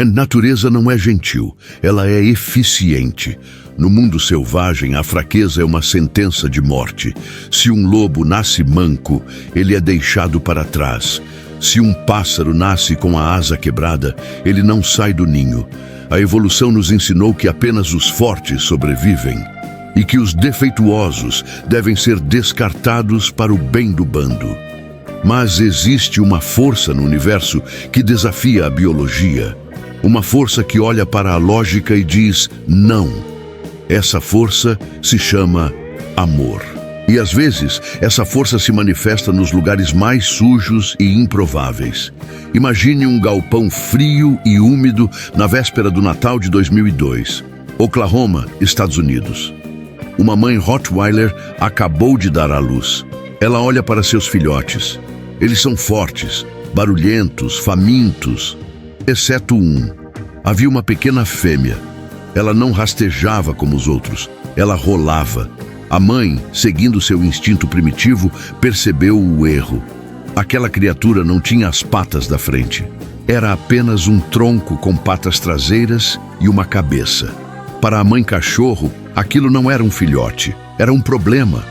A natureza não é gentil, ela é eficiente. No mundo selvagem, a fraqueza é uma sentença de morte. Se um lobo nasce manco, ele é deixado para trás. Se um pássaro nasce com a asa quebrada, ele não sai do ninho. A evolução nos ensinou que apenas os fortes sobrevivem e que os defeituosos devem ser descartados para o bem do bando. Mas existe uma força no universo que desafia a biologia. Uma força que olha para a lógica e diz não. Essa força se chama amor. E às vezes, essa força se manifesta nos lugares mais sujos e improváveis. Imagine um galpão frio e úmido na véspera do Natal de 2002. Oklahoma, Estados Unidos. Uma mãe Rottweiler acabou de dar à luz. Ela olha para seus filhotes. Eles são fortes, barulhentos, famintos, exceto um. Havia uma pequena fêmea. Ela não rastejava como os outros, ela rolava. A mãe, seguindo seu instinto primitivo, percebeu o erro. Aquela criatura não tinha as patas da frente. Era apenas um tronco com patas traseiras e uma cabeça. Para a mãe cachorro, aquilo não era um filhote, era um problema.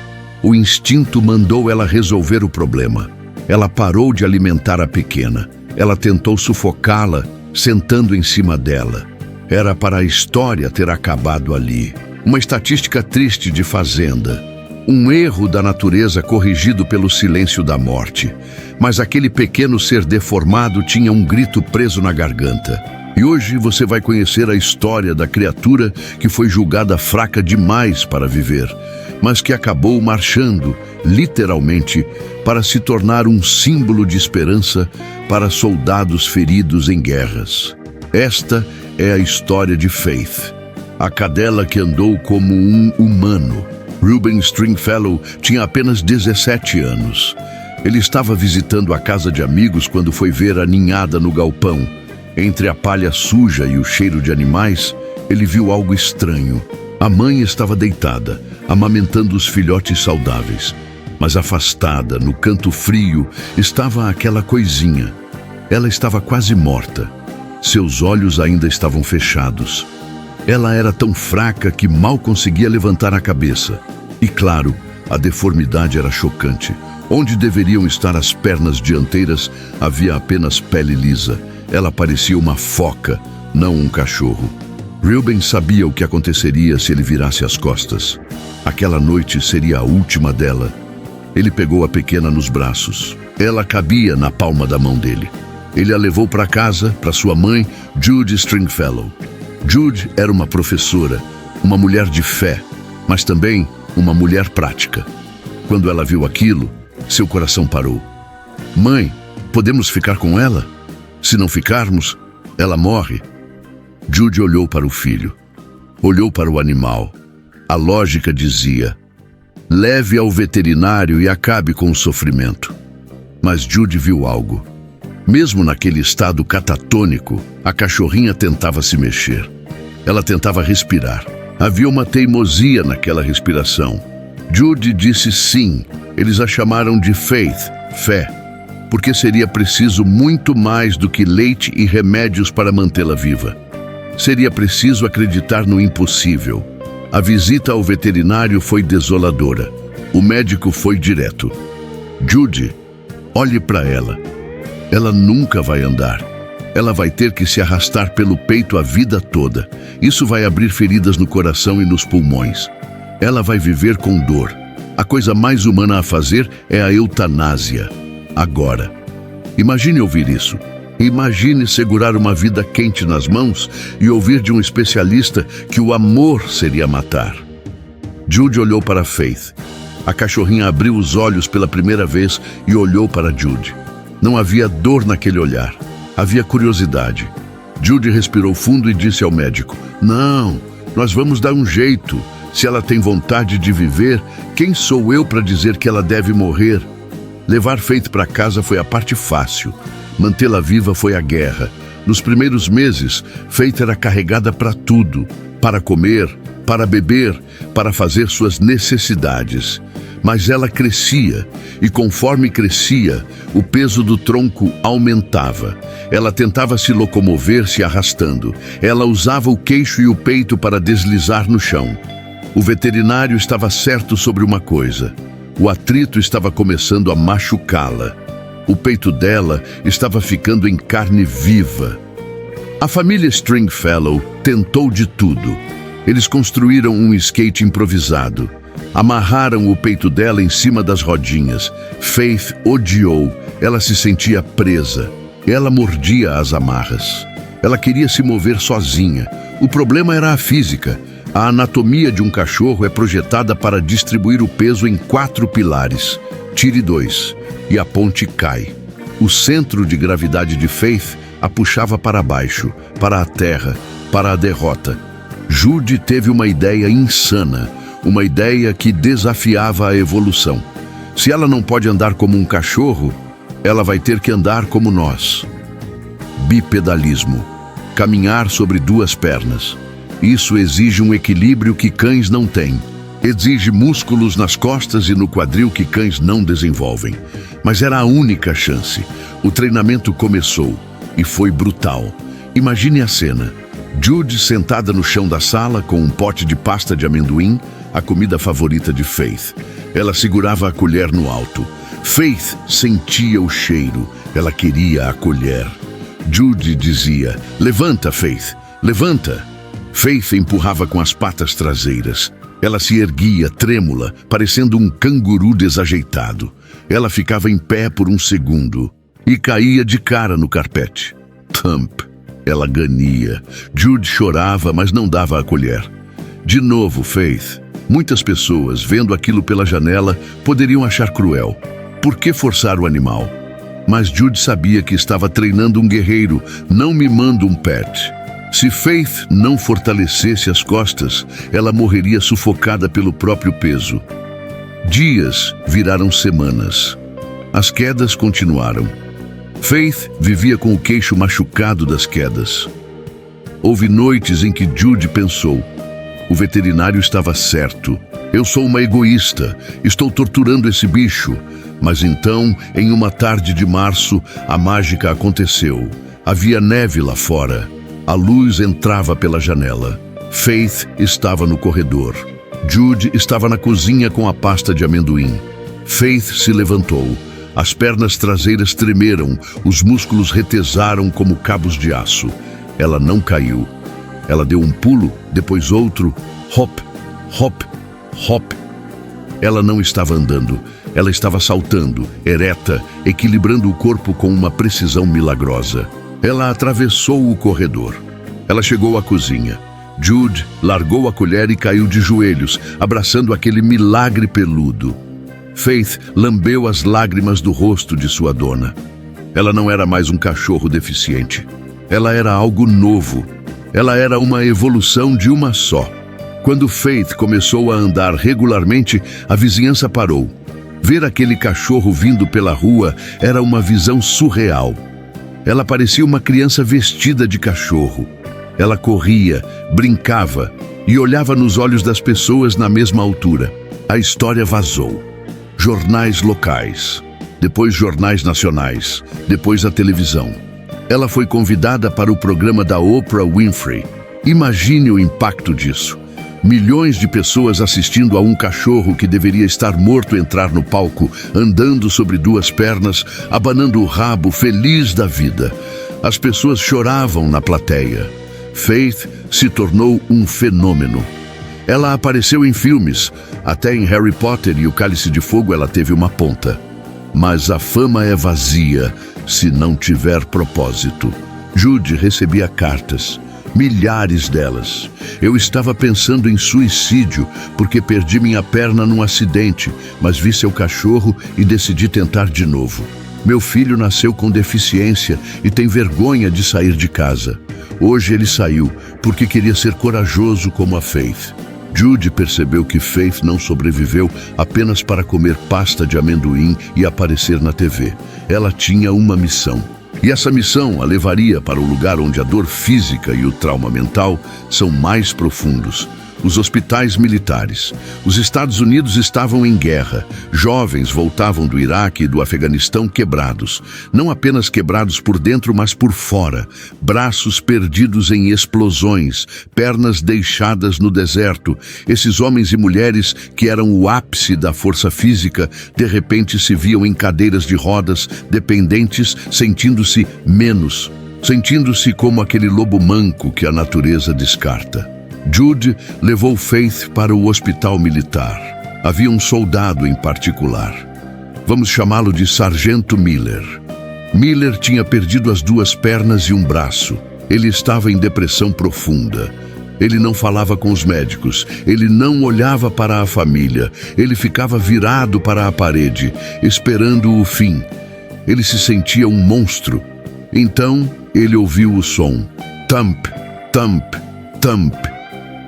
O instinto mandou ela resolver o problema. Ela parou de alimentar a pequena. Ela tentou sufocá-la, sentando em cima dela. Era para a história ter acabado ali. Uma estatística triste de fazenda. Um erro da natureza corrigido pelo silêncio da morte. Mas aquele pequeno ser deformado tinha um grito preso na garganta. E hoje você vai conhecer a história da criatura que foi julgada fraca demais para viver, mas que acabou marchando, literalmente, para se tornar um símbolo de esperança para soldados feridos em guerras. Esta é a história de Faith, a cadela que andou como um humano. Reuben Stringfellow tinha apenas 17 anos. Ele estava visitando a casa de amigos quando foi ver a ninhada no galpão. Entre a palha suja e o cheiro de animais, ele viu algo estranho. A mãe estava deitada, amamentando os filhotes saudáveis. Mas afastada, no canto frio, estava aquela coisinha. Ela estava quase morta. Seus olhos ainda estavam fechados. Ela era tão fraca que mal conseguia levantar a cabeça. E claro, a deformidade era chocante. Onde deveriam estar as pernas dianteiras, havia apenas pele lisa. Ela parecia uma foca, não um cachorro. Reuben sabia o que aconteceria se ele virasse as costas. Aquela noite seria a última dela. Ele pegou a pequena nos braços. Ela cabia na palma da mão dele. Ele a levou para casa, para sua mãe, Judy Stringfellow. Judy era uma professora, uma mulher de fé, mas também uma mulher prática. Quando ela viu aquilo, seu coração parou. Mãe, podemos ficar com ela? Se não ficarmos, ela morre. Judy olhou para o filho. Olhou para o animal. A lógica dizia: leve ao veterinário e acabe com o sofrimento. Mas Judy viu algo. Mesmo naquele estado catatônico, a cachorrinha tentava se mexer. Ela tentava respirar. Havia uma teimosia naquela respiração. Judy disse sim. Eles a chamaram de Faith, fé, porque seria preciso muito mais do que leite e remédios para mantê-la viva. Seria preciso acreditar no impossível. A visita ao veterinário foi desoladora. O médico foi direto. Judy, olhe para ela. Ela nunca vai andar. Ela vai ter que se arrastar pelo peito a vida toda. Isso vai abrir feridas no coração e nos pulmões. Ela vai viver com dor. A coisa mais humana a fazer é a eutanásia. Agora. Imagine ouvir isso. Imagine segurar uma vida quente nas mãos e ouvir de um especialista que o amor seria matar. Judy olhou para Faith. A cachorrinha abriu os olhos pela primeira vez e olhou para Judy. Não havia dor naquele olhar. Havia curiosidade. Judy respirou fundo e disse ao médico: não, nós vamos dar um jeito. Se ela tem vontade de viver, quem sou eu para dizer que ela deve morrer? Levar Faith para casa foi a parte fácil. Mantê-la viva foi a guerra. Nos primeiros meses, Faith era carregada para tudo. Para comer, para beber, para fazer suas necessidades. Mas ela crescia, e conforme crescia, o peso do tronco aumentava. Ela tentava se locomover se arrastando. Ela usava o queixo e o peito para deslizar no chão. O veterinário estava certo sobre uma coisa: o atrito estava começando a machucá-la. O peito dela estava ficando em carne viva. A família Stringfellow tentou de tudo. Eles construíram um skate improvisado. Amarraram o peito dela em cima das rodinhas. Faith odiou. Ela se sentia presa. Ela mordia as amarras. Ela queria se mover sozinha. O problema era a física. A anatomia de um cachorro é projetada para distribuir o peso em 4 pilares. Tire 2 e a ponte cai. O centro de gravidade de Faith a puxava para baixo, para a terra, para a derrota. Judy teve uma ideia insana, uma ideia que desafiava a evolução. Se ela não pode andar como um cachorro, ela vai ter que andar como nós. Bipedalismo. Caminhar sobre 2 pernas. Isso exige um equilíbrio que cães não têm. Exige músculos nas costas e no quadril que cães não desenvolvem. Mas era a única chance. O treinamento começou e foi brutal. Imagine a cena. Judy sentada no chão da sala com um pote de pasta de amendoim, a comida favorita de Faith. Ela segurava a colher no alto. Faith sentia o cheiro. Ela queria a colher. Judy dizia: "Levanta, Faith, levanta." Faith empurrava com as patas traseiras. Ela se erguia, trêmula, parecendo um canguru desajeitado. Ela ficava em pé por um segundo e caía de cara no carpete. Thump. Ela gania. Judy chorava, mas não dava a colher. De novo, Faith. Muitas pessoas, vendo aquilo pela janela, poderiam achar cruel. Por que forçar o animal? Mas Judy sabia que estava treinando um guerreiro, não mimando um pet. Se Faith não fortalecesse as costas, ela morreria sufocada pelo próprio peso. Dias viraram semanas. As quedas continuaram. Faith vivia com o queixo machucado das quedas. Houve noites em que Judy pensou: o veterinário estava certo. Eu sou uma egoísta. Estou torturando esse bicho. Mas então, em uma tarde de março, a mágica aconteceu. Havia neve lá fora. A luz entrava pela janela. Faith estava no corredor. Judy estava na cozinha com a pasta de amendoim. Faith se levantou. As pernas traseiras tremeram, os músculos retesaram como cabos de aço. Ela não caiu. Ela deu um pulo, depois outro. Hop, hop, hop. Ela não estava andando. Ela estava saltando, ereta, equilibrando o corpo com uma precisão milagrosa. Ela atravessou o corredor. Ela chegou à cozinha. Judy largou a colher e caiu de joelhos, abraçando aquele milagre peludo. Faith lambeu as lágrimas do rosto de sua dona. Ela não era mais um cachorro deficiente. Ela era algo novo. Ela era uma evolução de uma só. Quando Faith começou a andar regularmente, a vizinhança parou. Ver aquele cachorro vindo pela rua era uma visão surreal. Ela parecia uma criança vestida de cachorro. Ela corria, brincava e olhava nos olhos das pessoas na mesma altura. A história vazou. Jornais locais, depois jornais nacionais, depois a televisão. Ela foi convidada para o programa da Oprah Winfrey. Imagine o impacto disso. Milhões de pessoas assistindo a um cachorro que deveria estar morto entrar no palco, andando sobre 2 pernas, abanando o rabo, feliz da vida. As pessoas choravam na plateia. Faith se tornou um fenômeno. Ela apareceu em filmes. Até em Harry Potter e o Cálice de Fogo ela teve uma ponta. Mas a fama é vazia se não tiver propósito. Judy recebia cartas. Milhares delas. Eu estava pensando em suicídio porque perdi minha perna num acidente, mas vi seu cachorro e decidi tentar de novo. Meu filho nasceu com deficiência e tem vergonha de sair de casa. Hoje ele saiu porque queria ser corajoso como a Faith. Judy percebeu que Faith não sobreviveu apenas para comer pasta de amendoim e aparecer na TV. Ela tinha uma missão. E essa missão a levaria para o lugar onde a dor física e o trauma mental são mais profundos. os hospitais militares. Os Estados Unidos estavam em guerra. Jovens voltavam do Iraque e do Afeganistão quebrados. Não apenas quebrados por dentro, mas por fora. Braços perdidos em explosões, pernas deixadas no deserto. Esses homens e mulheres, que eram o ápice da força física, de repente se viam em cadeiras de rodas, dependentes, sentindo-se menos. Sentindo-se como aquele lobo manco que a natureza descarta. Jude levou Faith para o hospital militar. Havia um soldado em particular. Vamos chamá-lo de Sargento Miller. Miller tinha perdido as 2 pernas e um braço. Ele estava em depressão profunda. Ele não falava com os médicos. Ele não olhava para a família. Ele ficava virado para a parede, esperando o fim. Ele se sentia um monstro. Então, ele ouviu o som. Thump, thump, thump.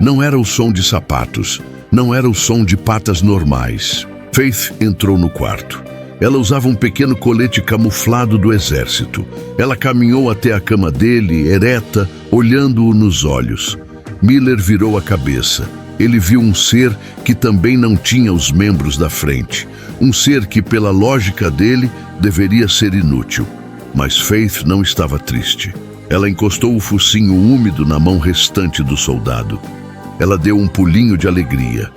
Não era o som de sapatos. Não era o som de patas normais. Faith entrou no quarto. Ela usava um pequeno colete camuflado do exército. Ela caminhou até a cama dele, ereta, olhando-o nos olhos. Miller virou a cabeça. Ele viu um ser que também não tinha os membros da frente. Um ser que, pela lógica dele, deveria ser inútil. Mas Faith não estava triste. Ela encostou o focinho úmido na mão restante do soldado. Ela deu um pulinho de alegria.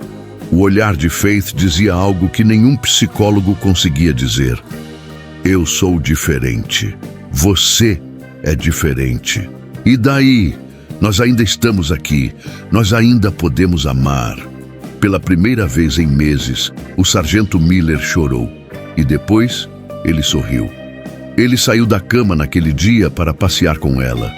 O olhar de Faith dizia algo que nenhum psicólogo conseguia dizer. Eu sou diferente. Você é diferente. E daí? Nós ainda estamos aqui. Nós ainda podemos amar. Pela primeira vez em meses, o sargento Miller chorou. E depois, ele sorriu. Ele saiu da cama naquele dia para passear com ela.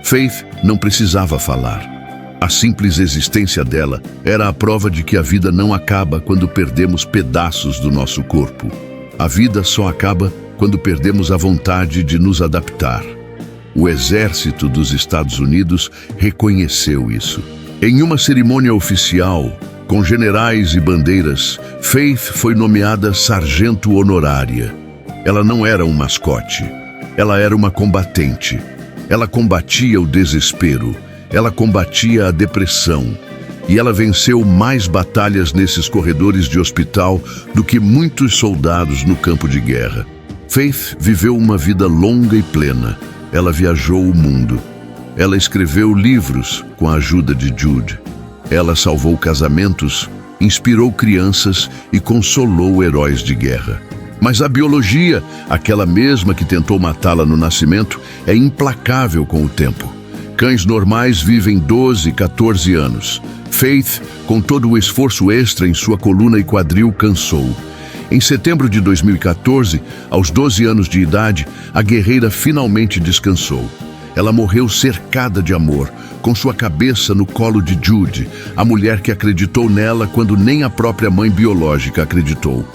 Faith não precisava falar. A simples existência dela era a prova de que a vida não acaba quando perdemos pedaços do nosso corpo. A vida só acaba quando perdemos a vontade de nos adaptar. O exército dos Estados Unidos reconheceu isso. Em uma cerimônia oficial, com generais e bandeiras, Faith foi nomeada sargento honorária. Ela não era um mascote. Ela era uma combatente. Ela combatia o desespero. Ela combatia a depressão. E ela venceu mais batalhas nesses corredores de hospital do que muitos soldados no campo de guerra. Faith viveu uma vida longa e plena. Ela viajou o mundo. Ela escreveu livros com a ajuda de Jude. Ela salvou casamentos, inspirou crianças e consolou heróis de guerra. Mas a biologia, aquela mesma que tentou matá-la no nascimento, é implacável com o tempo. Cães normais vivem 12, 14 anos. Faith, com todo o esforço extra em sua coluna e quadril, cansou. Em setembro de 2014, aos 12 anos de idade, a guerreira finalmente descansou. Ela morreu cercada de amor, com sua cabeça no colo de Jude, a mulher que acreditou nela quando nem a própria mãe biológica acreditou.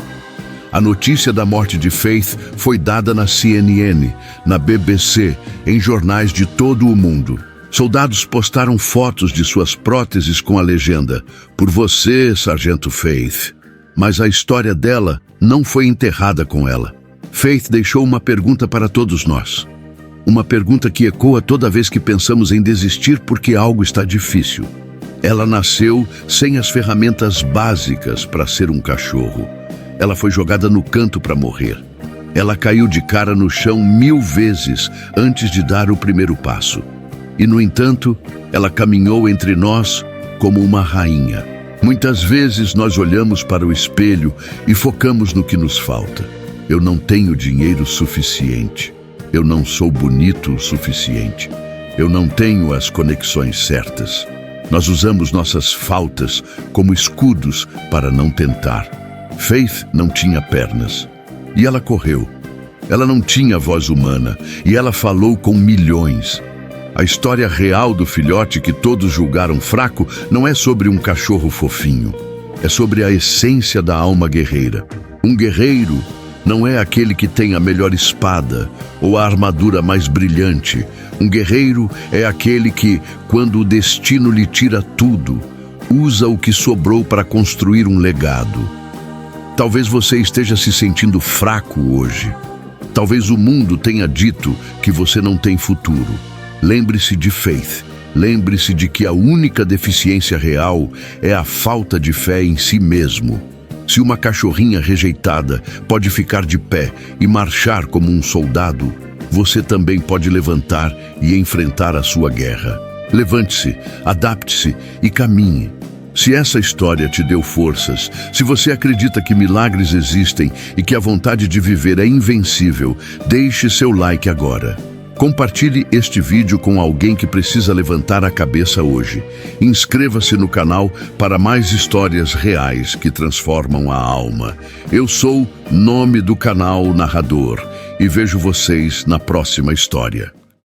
A notícia da morte de Faith foi dada na CNN, na BBC, em jornais de todo o mundo. Soldados postaram fotos de suas próteses com a legenda: "Por você, Sargento Faith." Mas a história dela não foi enterrada com ela. Faith deixou uma pergunta para todos nós. Uma pergunta que ecoa toda vez que pensamos em desistir porque algo está difícil. Ela nasceu sem as ferramentas básicas para ser um cachorro. Ela foi jogada no canto para morrer. Ela caiu de cara no chão 1000 vezes antes de dar o primeiro passo. E, no entanto, ela caminhou entre nós como uma rainha. Muitas vezes nós olhamos para o espelho e focamos no que nos falta. Eu não tenho dinheiro suficiente. Eu não sou bonito o suficiente. Eu não tenho as conexões certas. Nós usamos nossas faltas como escudos para não tentar. Faith não tinha pernas. E ela correu. Ela não tinha voz humana. E ela falou com milhões. A história real do filhote que todos julgaram fraco não é sobre um cachorro fofinho. É sobre a essência da alma guerreira. Um guerreiro não é aquele que tem a melhor espada ou a armadura mais brilhante. Um guerreiro é aquele que, quando o destino lhe tira tudo, usa o que sobrou para construir um legado. Talvez você esteja se sentindo fraco hoje. Talvez o mundo tenha dito que você não tem futuro. Lembre-se de Faith. Lembre-se de que a única deficiência real é a falta de fé em si mesmo. Se uma cachorrinha rejeitada pode ficar de pé e marchar como um soldado, você também pode levantar e enfrentar a sua guerra. Levante-se, adapte-se e caminhe. Se essa história te deu forças, se você acredita que milagres existem e que a vontade de viver é invencível, deixe seu like agora. Compartilhe este vídeo com alguém que precisa levantar a cabeça hoje. Inscreva-se no canal para mais histórias reais que transformam a alma. Eu sou Nome do Canal Narrador e vejo vocês na próxima história.